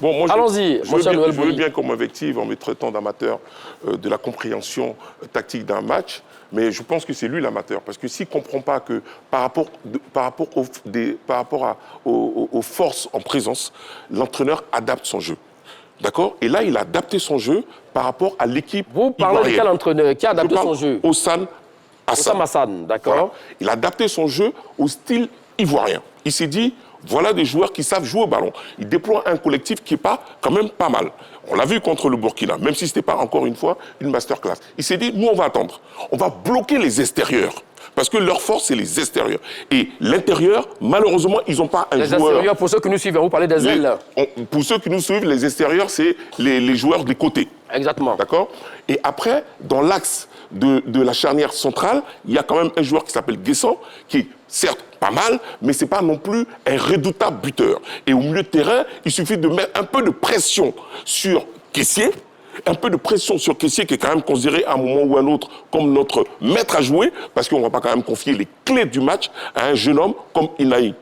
Bon, moi, allons-y, je veux bien qu'on m'invective en me traitant d'amateur de la compréhension tactique d'un match, mais je pense que c'est lui l'amateur. Parce que s'il ne comprend pas que par rapport aux forces en présence, l'entraîneur adapte son jeu. D'accord? Et là, il a adapté son jeu par rapport à l'équipe ivoirienne. Vous parlez de quel entraîneur qui a adapté son jeu? Oussam Hassan, d'accord. Voilà. Il a adapté son jeu au style ivoirien. Il s'est dit, voilà des joueurs qui savent jouer au ballon. Il déploie un collectif qui est quand même pas mal. On l'a vu contre le Burkina, même si ce n'était pas, encore une fois, une masterclass. Il s'est dit, nous, on va attendre. On va bloquer les extérieurs. Parce que leur force, c'est les extérieurs. Et l'intérieur, malheureusement, ils n'ont pas un joueur... Les extérieurs, pour ceux qui nous suivent, vous parlez des ailes. Pour ceux qui nous suivent, les extérieurs, c'est les joueurs des côtés. Exactement. D'accord? Et après, dans l'axe de la charnière centrale, il y a quand même un joueur qui s'appelle Guessant, qui est certes pas mal, mais ce n'est pas non plus un redoutable buteur. Et au milieu de terrain, il suffit de mettre un peu de pression sur Kessié, un peu de pression sur Kessié, qui est quand même considéré à un moment ou à un autre comme notre maître à jouer, parce qu'on ne va pas quand même confier les clés du match à un jeune homme comme Inaï.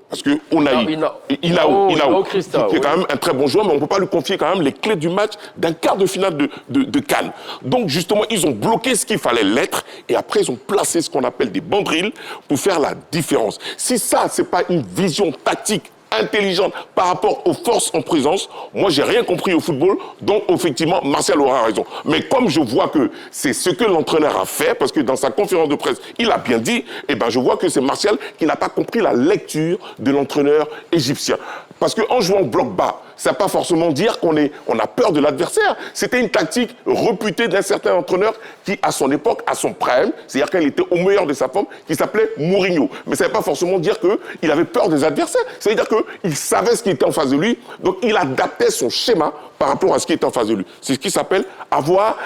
Parce que Inao, qui est quand même un très bon joueur, mais on ne peut pas lui confier quand même les clés du match d'un quart de finale de Cannes. Donc justement, ils ont bloqué ce qu'il fallait l'être, et après ils ont placé ce qu'on appelle des banderilles pour faire la différence. Si ça, ce n'est pas une vision tactique intelligente par rapport aux forces en présence, moi j'ai rien compris au football, donc effectivement Martial aura raison. Mais comme je vois que c'est ce que l'entraîneur a fait, parce que dans sa conférence de presse, il a bien dit, eh ben je vois que c'est Martial qui n'a pas compris la lecture de l'entraîneur égyptien. Parce qu'en jouant bloc bas, ça ne veut pas forcément dire qu'on a peur de l'adversaire. C'était une tactique réputée d'un certain entraîneur qui, à son époque, à son prime, c'est-à-dire qu'il était au meilleur de sa forme, qui s'appelait Mourinho. Mais ça ne veut pas forcément dire qu'il avait peur des adversaires. C'est-à-dire qu'il savait ce qui était en face de lui, donc il adaptait son schéma par rapport à ce qui était en face de lui. C'est ce qui s'appelle avoir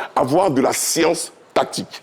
de la science tactique.